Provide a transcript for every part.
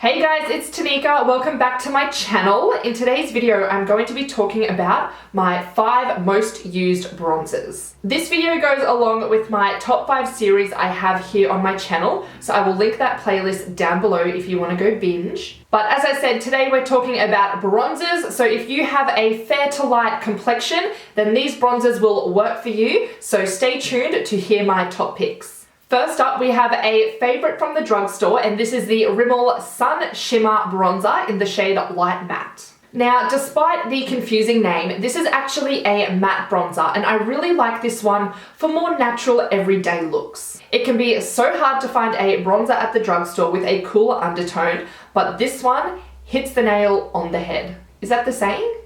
Hey guys, it's Tanika. Welcome back to my channel. In today's video, I'm going to be talking about my 5 most used bronzers. This video goes along with my top 5 series I have here on my channel, so I will link that playlist down below if you want to go binge. But as I said, today we're talking about bronzers, so if you have a fair to light complexion, then these bronzers will work for you, so stay tuned to hear my top picks. First up, we have a favorite from the drugstore, and this is the Rimmel Sun Shimmer Bronzer in the shade Light Matte. Now, despite the confusing name, this is actually a matte bronzer, and I really like this one for more natural everyday looks. It can be so hard to find a bronzer at the drugstore with a cool undertone, but this one hits the nail on the head. Is that the saying?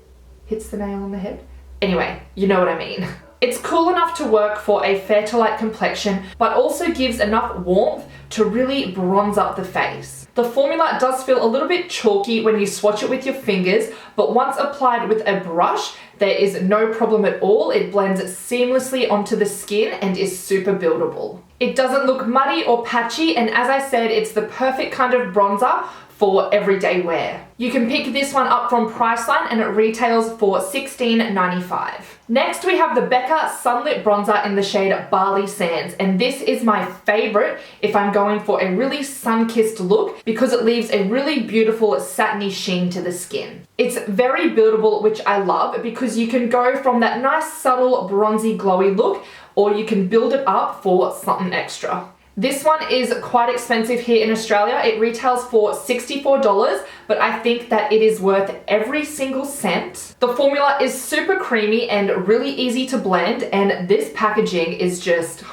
Hits the nail on the head? Anyway, you know what I mean. It's cool enough to work for a fair to light complexion, but also gives enough warmth to really bronze up the face. The formula does feel a little bit chalky when you swatch it with your fingers, but once applied with a brush, there is no problem at all. It blends seamlessly onto the skin and is super buildable. It doesn't look muddy or patchy, and as I said, it's the perfect kind of bronzer for everyday wear. You can pick this one up from Priceline and it retails for $16.95. Next we have the Becca Sunlit Bronzer in the shade Bali Sands, and this is my favorite if I'm going for a really sun-kissed look because it leaves a really beautiful satiny sheen to the skin. It's very buildable, which I love because you can go from that nice subtle bronzy glowy look, or you can build it up for something extra. This one is quite expensive here in Australia. It retails for $64, but I think that it is worth every single cent. The formula is super creamy and really easy to blend, and this packaging is just,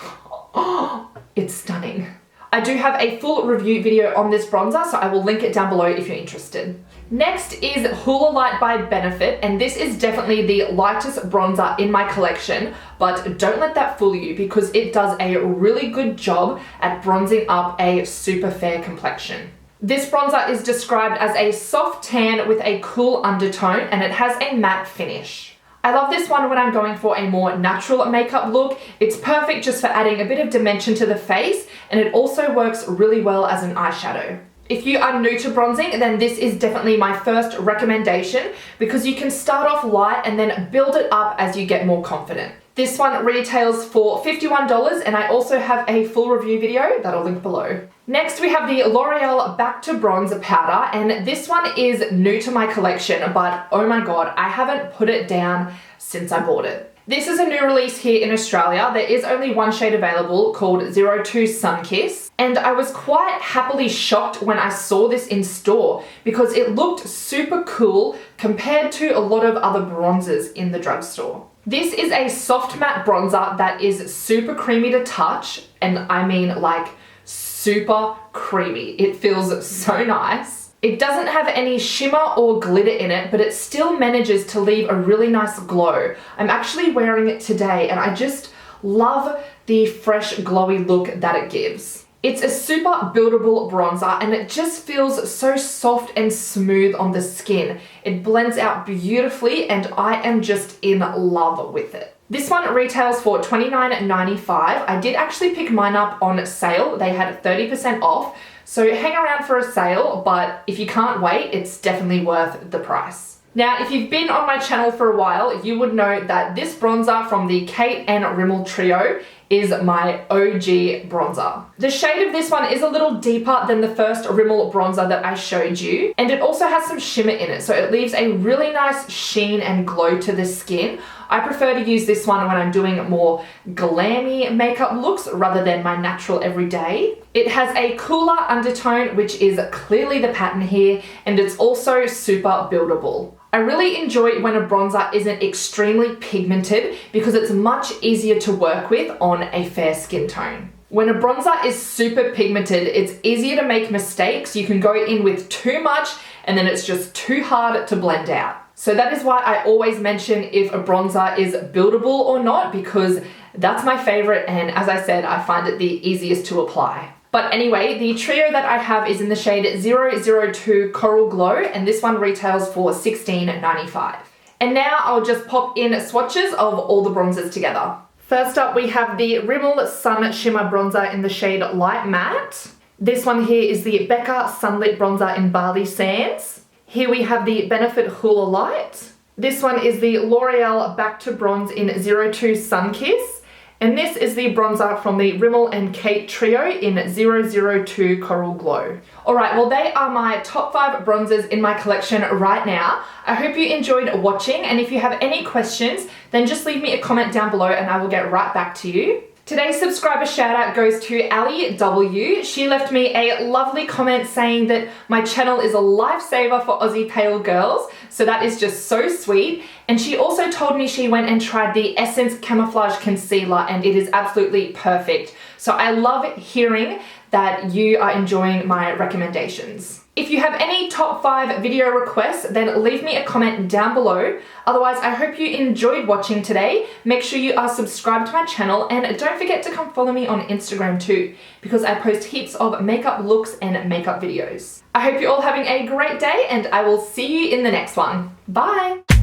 it's stunning. I do have a full review video on this bronzer, so I will link it down below if you're interested. Next is Hoola Lite by Benefit, and this is definitely the lightest bronzer in my collection, but don't let that fool you because it does a really good job at bronzing up a super fair complexion. This bronzer is described as a soft tan with a cool undertone, and it has a matte finish. I love this one when I'm going for a more natural makeup look. It's perfect just for adding a bit of dimension to the face, and it also works really well as an eyeshadow. If you are new to bronzing, then this is definitely my first recommendation because you can start off light and then build it up as you get more confident. This one retails for $51, and I also have a full review video that I'll link below. Next we have the L'Oreal Back to Bronze powder, and this one is new to my collection, but oh my god, I haven't put it down since I bought it. This is a new release here in Australia. There is only one shade available called 02 Sunkiss, and I was quite happily shocked when I saw this in store because it looked super cool compared to a lot of other bronzers in the drugstore. This is a soft matte bronzer that is super creamy to touch, and I mean like super creamy. It feels so nice. It doesn't have any shimmer or glitter in it, but it still manages to leave a really nice glow. I'm actually wearing it today, and I just love the fresh glowy look that it gives. It's a super buildable bronzer, and it just feels so soft and smooth on the skin. It blends out beautifully, and I am just in love with it. This one retails for $29.95. I did actually pick mine up on sale. They had 30% off. So hang around for a sale, but if you can't wait, it's definitely worth the price. Now, if you've been on my channel for a while, you would know that this bronzer from the Kate and Rimmel trio is my OG bronzer. The shade of this one is a little deeper than the first Rimmel bronzer that I showed you, and it also has some shimmer in it, so it leaves a really nice sheen and glow to the skin. I prefer to use this one when I'm doing more glammy makeup looks rather than my natural everyday. It has a cooler undertone, which is clearly the pattern here, and it's also super buildable. I really enjoy when a bronzer isn't extremely pigmented because it's much easier to work with on a fair skin tone. When a bronzer is super pigmented, it's easier to make mistakes. You can go in with too much and then it's just too hard to blend out. So that is why I always mention if a bronzer is buildable or not, because that's my favorite, and as I said, I find it the easiest to apply. But anyway, the trio that I have is in the shade 002 Coral Glow, and this one retails for $16.95. And now I'll just pop in swatches of all the bronzers together. First up, we have the Rimmel Sun Shimmer Bronzer in the shade Light Matte. This one here is the Becca Sunlit Bronzer in Bali Sands. Here we have the Benefit Hoola Lite. This one is the L'Oreal Back to Bronze in 02 Sunkiss. And this is the bronzer from the Rimmel and Kate Trio in 002 Coral Glow. Alright, well they are my top 5 bronzers in my collection right now. I hope you enjoyed watching, and if you have any questions, then just leave me a comment down below and I will get right back to you. Today's subscriber shout out goes to Ali W. She left me a lovely comment saying that my channel is a lifesaver for Aussie pale girls. So that is just so sweet. And she also told me she went and tried the Essence Camouflage Concealer and it is absolutely perfect. So I love hearing that you are enjoying my recommendations. If you have any top 5 video requests, then leave me a comment down below. Otherwise, I hope you enjoyed watching today. Make sure you are subscribed to my channel and don't forget to come follow me on Instagram too, because I post heaps of makeup looks and makeup videos. I hope you're all having a great day and I will see you in the next one. Bye!